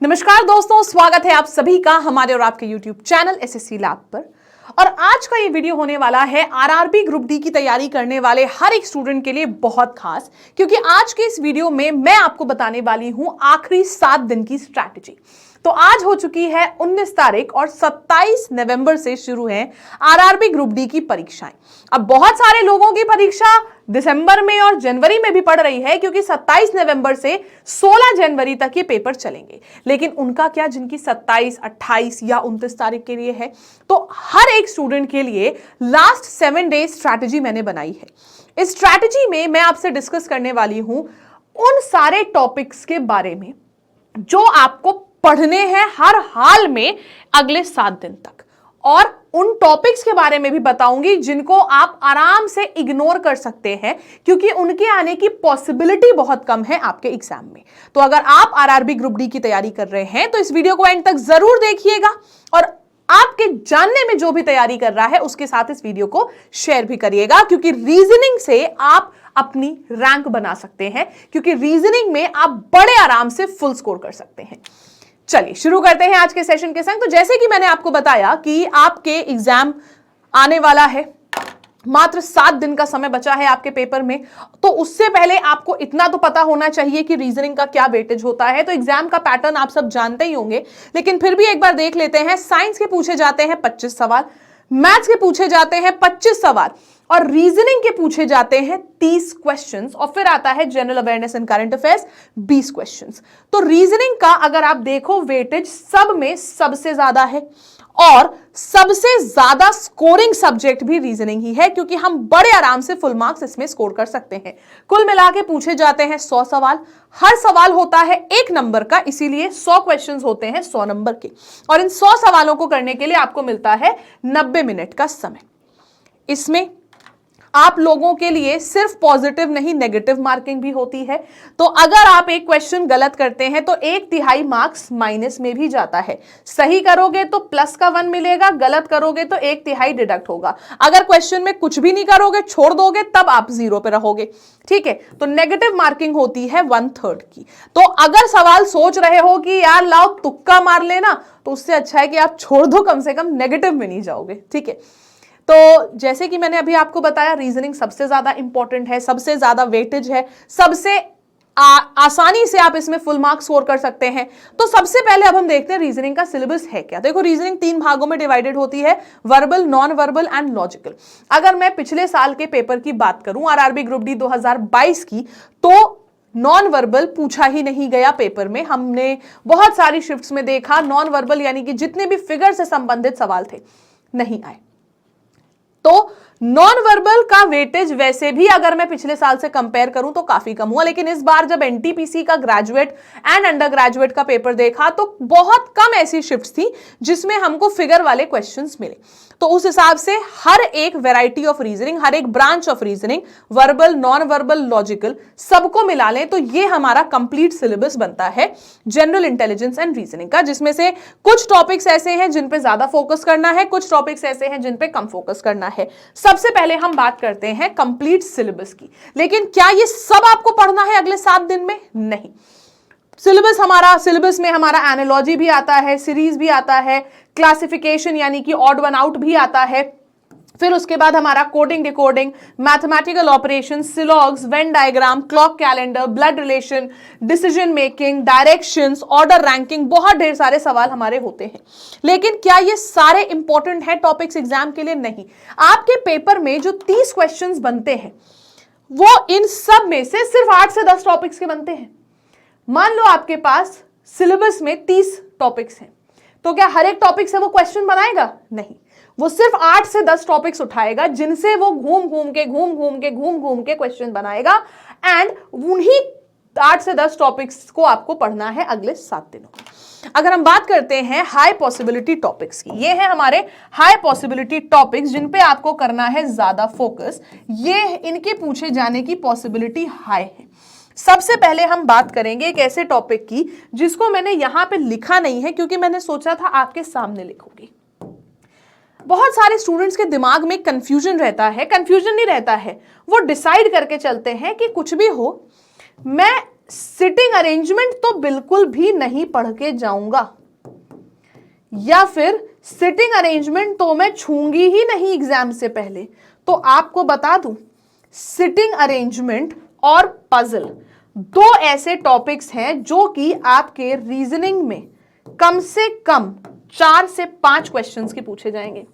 नमस्कार दोस्तों, स्वागत है आप सभी का हमारे और आपके YouTube चैनल एसएससी लैब पर। और आज का ये वीडियो होने वाला है आरआरबी ग्रुप डी की तैयारी करने वाले हर एक स्टूडेंट के लिए बहुत खास, क्योंकि आज के इस वीडियो में मैं आपको बताने वाली हूं आखिरी 7 दिन की स्ट्रैटेजी। तो आज हो चुकी है 19 तारीख और 27 नवंबर से शुरू है आरआरबी ग्रुप डी की परीक्षाएं। अब बहुत सारे लोगों की परीक्षा दिसंबर में और जनवरी में भी पड़ रही है, क्योंकि 27 नवंबर से 16 जनवरी तक ये पेपर चलेंगे। लेकिन उनका क्या, जिनकी 27, 28 या 29 तारीख के लिए है। तो हर एक स्टूडेंट के लिए लास्ट 7 डेज स्ट्रैटेजी मैंने बनाई है। इस स्ट्रैटेजी में मैं आपसे डिस्कस करने वाली हूं उन सारे टॉपिक्स के बारे में जो आपको पढ़ने हैं हर हाल में अगले 7 दिन तक, और उन टॉपिक्स के बारे में भी बताऊंगी जिनको आप आराम से इग्नोर कर सकते हैं, क्योंकि उनके आने की पॉसिबिलिटी बहुत कम है आपके एग्जाम में। तो अगर आप आरआरबी ग्रुप डी की तैयारी कर रहे हैं तो इस वीडियो को एंड तक जरूर देखिएगा, और आपके जानने में जो भी तैयारी कर रहा है उसके साथ इस वीडियो को शेयर भी करिएगा, क्योंकि रीजनिंग से आप अपनी रैंक बना सकते हैं, क्योंकि रीजनिंग में आप बड़े आराम से फुल स्कोर कर सकते हैं। चलिए शुरू करते हैं आज के सेशन के संग। तो जैसे कि मैंने आपको बताया कि आपके एग्जाम आने वाला है, मात्र 7 दिन का समय बचा है आपके पेपर में, तो उससे पहले आपको इतना तो पता होना चाहिए कि रीजनिंग का क्या वेटेज होता है। तो एग्जाम का पैटर्न आप सब जानते ही होंगे, लेकिन फिर भी एक बार देख लेते हैं। साइंस के पूछे जाते हैं 25 सवाल, मैथ्स के पूछे जाते हैं 25 सवाल, और रीजनिंग के पूछे जाते हैं 30 क्वेश्चंस, और फिर आता है general awareness and current affairs 20 questions. तो रीजनिंग का अगर आप देखो वेटेज सब में सबसे ज्यादा है, और सबसे ज्यादा स्कोरिंग सब्जेक्ट भी रीजनिंग ही है, क्योंकि हम बड़े आराम से फुल मार्क्स इसमें स्कोर कर सकते हैं। कुल मिला के पूछे जाते हैं 100 सवाल, हर सवाल होता है 1 नंबर का, इसीलिए 100 क्वेश्चंस होते हैं 100 नंबर के, और इन 100 सवालों को करने के लिए आपको मिलता है 90 मिनट का समय। इसमें आप लोगों के लिए सिर्फ पॉजिटिव नहीं, नेगेटिव मार्किंग भी होती है। तो अगर आप एक क्वेश्चन गलत करते हैं तो 1/3 मार्क्स माइनस में भी जाता है। सही करोगे तो प्लस का 1 मिलेगा, गलत करोगे तो 1/3 डिडक्ट होगा। अगर क्वेश्चन में कुछ भी नहीं करोगे, छोड़ दोगे, तब आप 0 पे रहोगे। ठीक है, तो नेगेटिव मार्किंग होती है 1/3 की। तो अगर सवाल सोच रहे हो कि यार लाओ तुक्का मार लेना, तो उससे अच्छा है कि आप छोड़ दो, कम से कम नेगेटिव में नहीं जाओगे। ठीक है, तो जैसे कि मैंने अभी आपको बताया, रीजनिंग सबसे ज्यादा इंपॉर्टेंट है, सबसे ज्यादा वेटेज है, सबसे आसानी से आप इसमें फुल मार्क्स स्कोर कर सकते हैं। तो सबसे पहले अब हम देखते हैं रीजनिंग का सिलेबस है क्या। देखो, रीजनिंग 3 भागों में डिवाइडेड होती है, verbal, non verbal and logical. अगर मैं पिछले साल के पेपर की बात करूं, आरआरबी ग्रुप डी 2022 की, तो नॉन वर्बल पूछा ही नहीं गया पेपर में। हमने बहुत सारी शिफ्ट्स में देखा नॉन वर्बल यानी कि जितने भी फिगर से संबंधित सवाल थे, नहीं आए। तो नॉन वर्बल का वेटेज वैसे भी अगर मैं पिछले साल से कंपेयर करूं तो काफी कम हुआ, लेकिन इस बार जब एनटीपीसी का ग्रेजुएट एंड अंडर ग्रेजुएट का पेपर देखा तो बहुत कम ऐसी शिफ्ट्स थी जिसमें हमको फिगर वाले क्वेश्चंस मिले। तो उस हिसाब से हर एक वैरायटी ऑफ रीजनिंग, हर एक branch of reasoning, verbal, non verbal, logical, सबको मिला लें तो ये हमारा कंप्लीट सिलेबस बनता है जनरल इंटेलिजेंस एंड रीजनिंग का, जिसमें से कुछ टॉपिक्स ऐसे हैं जिन पे ज्यादा फोकस करना है, कुछ टॉपिक्स ऐसे हैं जिन पे कम फोकस करना है। सबसे पहले हम बात करते हैं कंप्लीट सिलेबस की। लेकिन क्या ये सब आपको पढ़ना है अगले 7 दिन में? नहीं। सिलेबस में हमारा एनालॉजी भी आता है, सीरीज भी आता है, क्लासिफिकेशन यानी कि ऑड वन आउट भी आता है, फिर उसके बाद हमारा coding, decoding, mathematical operation, syllogisms, Venn diagram, clock calendar, blood relation, decision making, directions, order ranking, बहुत ढेर सारे सवाल हमारे होते हैं। लेकिन क्या ये सारे इंपॉर्टेंट हैं टॉपिक्स एग्जाम के लिए? नहीं। आपके पेपर में जो 30 क्वेश्चंस बनते हैं वो इन सब में से सिर्फ 8 से 10 टॉपिक्स के बनते हैं। मान लो आपके पास सिलेबस में 30 टॉपिक्स हैं, तो क्या हर एक टॉपिक से वो क्वेश्चन बनाएगा? नहीं। वो सिर्फ 8 से 10 टॉपिक्स उठाएगा जिनसे वो घूम घूम के क्वेश्चन बनाएगा, एंड उन्हीं 8 से 10 टॉपिक्स को आपको पढ़ना है अगले 7 दिनों में। अगर हम बात करते हैं हाई पॉसिबिलिटी टॉपिक्स की, ये है हमारे हाई पॉसिबिलिटी टॉपिक्स जिन पे आपको करना है ज्यादा फोकस। ये इनके पूछे जाने की पॉसिबिलिटी हाई है। सबसे पहले हम बात करेंगे एक ऐसे टॉपिक की जिसको मैंने यहां पे लिखा नहीं है, क्योंकि मैंने सोचा था आपके सामने लिखूंगी। बहुत सारे स्टूडेंट्स के दिमाग में कंफ्यूजन रहता है, कंफ्यूजन नहीं रहता है, वो डिसाइड करके चलते हैं कि कुछ भी हो, मैं सिटिंग अरेंजमेंट तो बिल्कुल भी नहीं पढ़ के जाऊंगा, या फिर सिटिंग अरेंजमेंट तो मैं छूंगी ही नहीं एग्जाम से पहले। तो आपको बता दूं, सिटिंग अरेंजमेंट और पजल दो ऐसे टॉपिक्स हैं जो कि आपके रीजनिंग में कम से कम 4 से 5 क्वेश्चंस के पूछे जाएंगे।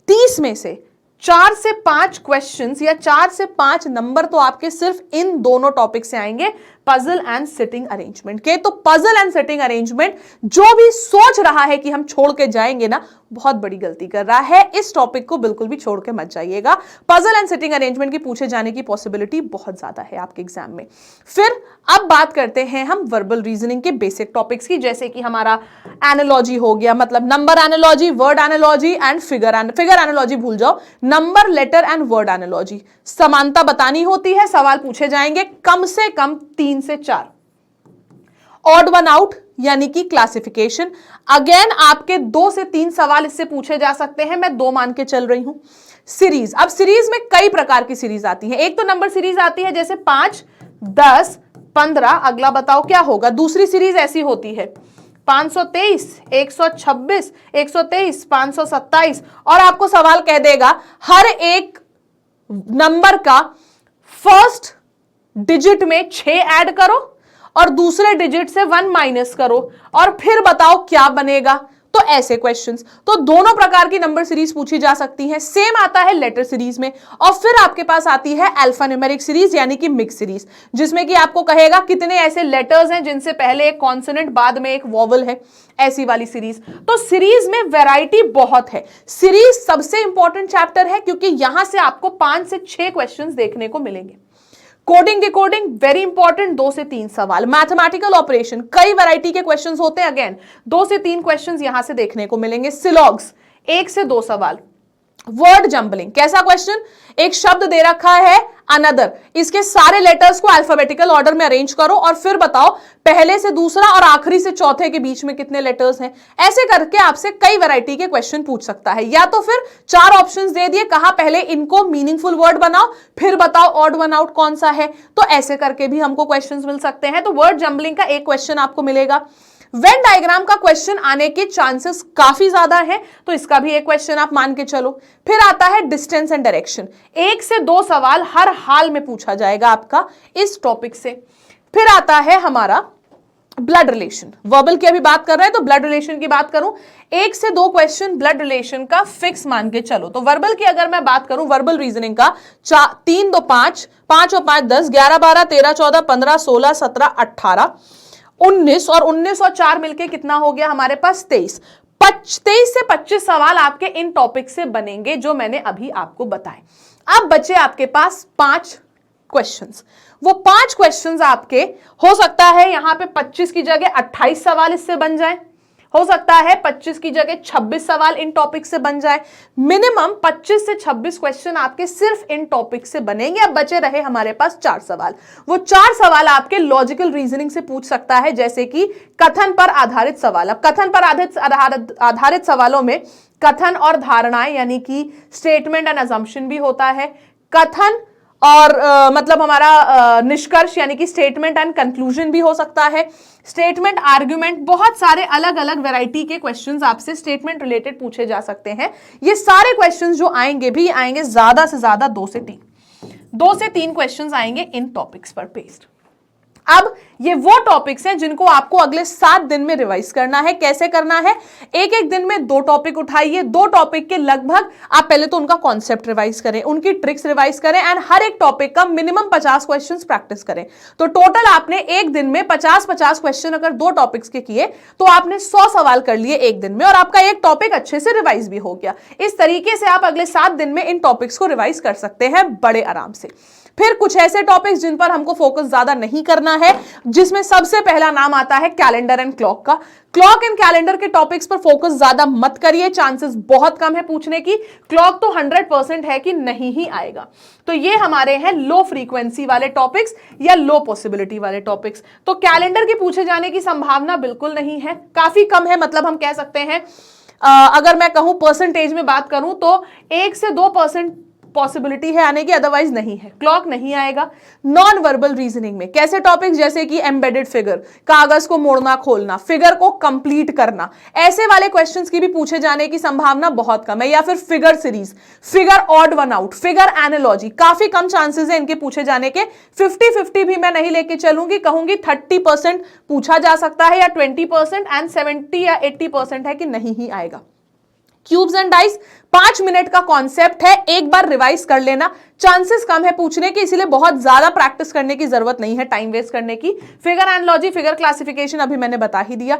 30 में से 4 से 5 क्वेश्चंस या 4 से 5 नंबर तो आपके सिर्फ इन दोनों टॉपिक से आएंगे, पजल एंड सिटिंग अरेंजमेंट के। तो पजल एंड सिटिंग अरेंजमेंट जो भी सोच रहा है कि हम छोड़ के जाएंगे ना, बहुत बड़ी गलती कर रहा है। इस टॉपिक को बिल्कुल भी छोड़ के मत जाइएगा। पजल एंड सिटिंग अरेंजमेंट की पूछे जाने की पॉसिबिलिटी बहुत ज्यादा है आपके एग्जाम में। फिर अब बात करते हैं हम वर्बल रीजनिंग के बेसिक टॉपिक्स की, जैसे कि हमारा एनालॉजी हो गया, मतलब number analogy, word analogy and figure analogy भूल जाओ, number, letter and word analogy. समानता बतानी होती है, सवाल पूछे जाएंगे कम से कम 3 से 4। ऑड वन आउट यानी कि क्लासिफिकेशन, अगेन आपके 2 से 3 सवाल इससे पूछे जा सकते हैं, मैं 2 मान के चल रही हूं। सीरीज, अब सीरीज में कई प्रकार की सीरीज आती है। एक तो नंबर सीरीज आती है, जैसे 5, 10, 15, अगला बताओ क्या होगा। दूसरी सीरीज ऐसी होती है 523, 126, 123, 527, और आपको सवाल कह देगा हर एक नंबर का फर्स्ट डिजिट में 6 ऐड करो और दूसरे डिजिट से 1 माइनस करो और फिर बताओ क्या बनेगा। तो ऐसे क्वेश्चंस, तो दोनों प्रकार की नंबर सीरीज पूछी जा सकती है। सेम आता है लेटर सीरीज में, और फिर आपके पास आती है अल्फान्यूमेरिक सीरीज यानी कि मिक्स सीरीज, जिसमें कि आपको कहेगा कितने ऐसे लेटर्स हैं जिनसे पहले एक कॉन्सोनेंट बाद में एक वॉवल है, ऐसी वाली सीरीज। तो सीरीज में वैरायटी बहुत है। सीरीज सबसे इंपॉर्टेंट चैप्टर है क्योंकि यहां से आपको 5 से 6 क्वेश्चन देखने को मिलेंगे। कोडिंग डिकोडिंग वेरी इंपॉर्टेंट, 2 से 3 सवाल। मैथमेटिकल ऑपरेशन कई वैरायटी के क्वेश्चंस होते हैं, अगेन 2 से 3 क्वेश्चंस यहां से देखने को मिलेंगे। सिलॉग्स 1 से 2 सवाल। वर्ड जंबलिंग, कैसा क्वेश्चन, एक शब्द दे रखा है अनदर, इसके सारे लेटर्स को अल्फाबेटिकल ऑर्डर में अरेंज करो और फिर बताओ पहले से दूसरा और आखिरी से चौथे के बीच में कितने लेटर्स हैं। ऐसे करके आपसे कई वैरायटी के क्वेश्चन पूछ सकता है। या तो फिर 4 ऑप्शंस दे दिए, कहा पहले इनको मीनिंगफुल वर्ड बनाओ फिर बताओ ऑड वन आउट कौन सा है, तो ऐसे करके भी हमको क्वेश्चंस मिल सकते हैं। तो वर्ड जंबलिंग का एक क्वेश्चन आपको मिलेगा। वेन डायग्राम का क्वेश्चन आने के चांसेस काफी ज्यादा है, तो इसका भी एक क्वेश्चन आप मान के चलो। फिर आता है डिस्टेंस एंड डायरेक्शन, 1 से 2 सवाल हर हाल में पूछा जाएगा आपका इस टॉपिक से। फिर आता है हमारा ब्लड रिलेशन, वर्बल की अभी बात कर रहे हैं तो ब्लड रिलेशन की बात करूं, 1 से 2 क्वेश्चन ब्लड रिलेशन का फिक्स मान के चलो। तो वर्बल की अगर मैं बात करूं, वर्बल रीजनिंग का 3, 2, 5, 5 और 5 10, 11, 12, 13, 14, 15, 16, 17, 18, 19 और 19 और 4 मिलके कितना हो गया हमारे पास 23। 23 से 25 सवाल आपके इन टॉपिक से बनेंगे जो मैंने अभी आपको बताए। अब बचे आपके पास 5 क्वेश्चंस। वो 5 क्वेश्चंस आपके हो सकता है यहां पे 25 की जगह 28 सवाल इससे बन जाए, हो सकता है 25 की जगह 26 सवाल इन टॉपिक से बन जाए। मिनिमम 25 से 26 क्वेश्चन आपके सिर्फ इन टॉपिक से बनेंगे। अब बचे रहे हमारे पास 4 सवाल। वो 4 सवाल आपके लॉजिकल रीजनिंग से पूछ सकता है, जैसे कि कथन पर आधारित सवाल। अब कथन पर आधारित सवालों में कथन और धारणाएं यानी कि स्टेटमेंट एंड अजम्पशन भी होता है, कथन और मतलब हमारा निष्कर्ष यानी कि स्टेटमेंट एंड कंक्लूजन भी हो सकता है, स्टेटमेंट आर्ग्यूमेंट, बहुत सारे अलग अलग वैरायटी के क्वेश्चंस आपसे स्टेटमेंट रिलेटेड पूछे जा सकते हैं। ये सारे क्वेश्चंस जो आएंगे भी आएंगे ज्यादा से ज्यादा 2 से 3 क्वेश्चंस आएंगे इन टॉपिक्स पर बेस्ड। अब ये वो टॉपिक्स हैं जिनको आपको अगले 7 दिन में रिवाइज करना है। कैसे करना है, एक एक दिन में 2 टॉपिक उठाइए, 2 टॉपिक के लगभग आप पहले तो उनका कॉन्सेप्ट रिवाइज करें, उनकी ट्रिक्स रिवाइज करें एंड हर एक टॉपिक का मिनिमम 50 क्वेश्चंस प्रैक्टिस करें। तो टोटल आपने एक दिन में 50-50 क्वेश्चन अगर 2 टॉपिक्स के किए तो आपने 100 सवाल कर लिए एक दिन में और आपका एक टॉपिक अच्छे से रिवाइज भी हो गया। इस तरीके से आप अगले 7 दिन में इन टॉपिक्स को रिवाइज कर सकते हैं बड़े आराम से। फिर कुछ ऐसे टॉपिक्स जिन पर हमको फोकस ज्यादा नहीं करना है, जिसमें सबसे पहला नाम आता है कैलेंडर एंड क्लॉक का। क्लॉक एंड कैलेंडर के टॉपिक्स पर फोकस ज्यादा मत करिए, चांसेस बहुत कम है पूछने की। क्लॉक तो 100% है कि नहीं ही आएगा। तो ये हमारे हैं लो फ्रीक्वेंसी वाले टॉपिक्स या लो पॉसिबिलिटी वाले टॉपिक्स। तो कैलेंडर के पूछे जाने की संभावना बिल्कुल नहीं है, काफी कम है। मतलब हम कह सकते हैं अगर मैं कहूं परसेंटेज में बात करूं तो 1 से 2% पॉसिबिलिटी है आने की, अदरवाइज नहीं है। क्लॉक नहीं आएगा। नॉन वर्बल रीजनिंग में कैसे टॉपिक्स, जैसे कि एम्बेडेड फिगर, कागज को मोड़ना खोलना, फिगर को कंप्लीट करना, ऐसे वाले क्वेश्चंस की भी पूछे जाने की संभावना बहुत कम है। या फिर figure series, figure odd one out, figure analogy, काफी कम चांसेस है इनके पूछे जाने के। 50-50 भी मैं नहीं लेके चलूंगी, कहूंगी 30% पूछा जा सकता है या 20%, एंड 70 या 80% है कि नहीं ही आएगा। क्यूब्स एंड डाइस 5 मिनट का कॉन्सेप्ट है, एक बार रिवाइज कर लेना, चांसेस कम है पूछने के, इसीलिए बहुत ज्यादा प्रैक्टिस करने की जरूरत नहीं है टाइम वेस्ट करने की। फिगर एनालॉजी, फिगर क्लासिफिकेशन अभी मैंने बता ही दिया।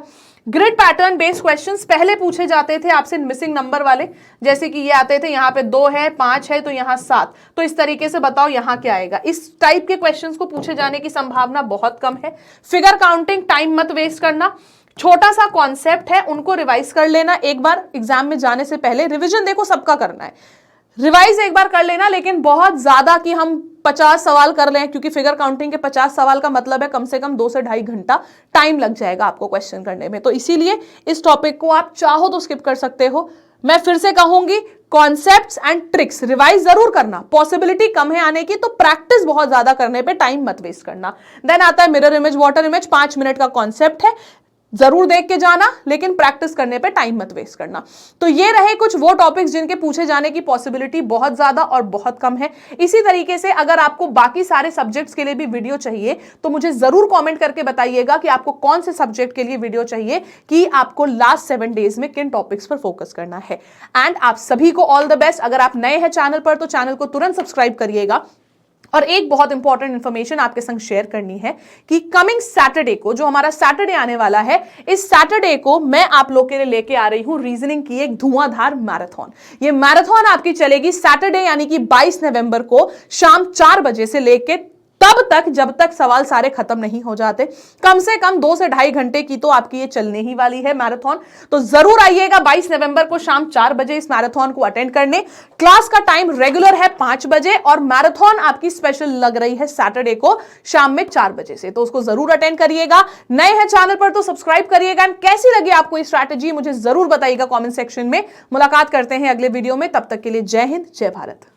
ग्रिड पैटर्न बेस्ड क्वेश्चंस पहले पूछे जाते थे आपसे मिसिंग नंबर वाले, जैसे कि ये आते थे यहाँ पे 2 है 5 है तो यहाँ 7, तो इस तरीके से बताओ यहाँ क्या आएगा। इस टाइप के क्वेश्चंस को पूछे जाने की संभावना बहुत कम है। फिगर काउंटिंग, टाइम मत वेस्ट करना, छोटा सा कॉन्सेप्ट है, उनको रिवाइज कर लेना एक बार एग्जाम में जाने से पहले। रिवीजन देखो सबका करना है, रिवाइज एक बार कर लेना, लेकिन बहुत ज्यादा कि हम 50 सवाल कर लें, क्योंकि फिगर काउंटिंग के 50 सवाल का मतलब है कम से कम 2 से 2.5 घंटा टाइम लग जाएगा आपको क्वेश्चन करने में। तो इसीलिए इस टॉपिक को आप चाहो तो स्किप कर सकते हो। मैं फिर से कहूंगी, कॉन्सेप्ट्स एंड ट्रिक्स रिवाइज जरूर करना, पॉसिबिलिटी कम है आने की, तो प्रैक्टिस बहुत ज्यादा करने पे टाइम मत वेस्ट करना। देन आता है mirror image, water image, 5 minute का कॉन्सेप्ट है, जरूर देख के जाना, लेकिन प्रैक्टिस करने पे टाइम मत वेस्ट करना। तो ये रहे कुछ वो टॉपिक्स जिनके पूछे जाने की पॉसिबिलिटी बहुत ज्यादा और बहुत कम है। इसी तरीके से अगर आपको बाकी सारे सब्जेक्ट्स के लिए भी वीडियो चाहिए तो मुझे जरूर कमेंट करके बताइएगा कि आपको कौन से सब्जेक्ट के लिए वीडियो चाहिए, कि आपको लास्ट 7 डेज में किन टॉपिक्स पर फोकस करना है। एंड आप सभी को ऑल द बेस्ट। अगर आप नए हैं चैनल पर तो चैनल को तुरंत सब्सक्राइब करिएगा। और एक बहुत इंपॉर्टेंट इंफॉर्मेशन आपके संग शेयर करनी है कि कमिंग सैटरडे को, जो हमारा सैटरडे आने वाला है, इस सैटरडे को मैं आप लोग के लिए लेके आ रही हूं रीजनिंग की एक धुआंधार मैराथन। ये मैराथन आपकी चलेगी सैटरडे यानी कि 22 नवंबर को शाम 4 बजे से लेके तब तक जब तक सवाल सारे खत्म नहीं हो जाते। कम से कम 2 से 2.5 घंटे की तो आपकी ये चलने ही वाली है मैराथन। तो जरूर आइएगा 22 नवंबर को शाम 4 बजे इस मैराथन को अटेंड करने। क्लास का टाइम रेगुलर है 5 बजे और मैराथन आपकी स्पेशल लग रही है सैटरडे को शाम में 4 बजे से, तो उसको जरूर अटेंड करिएगा। नए हैं चैनल पर तो सब्सक्राइब करिएगा। कैसी लगी आपको ये स्ट्रैटेजी मुझे जरूर बताइएगा कॉमेंट सेक्शन में। मुलाकात करते हैं अगले वीडियो में, तब तक के लिए जय हिंद, जय भारत।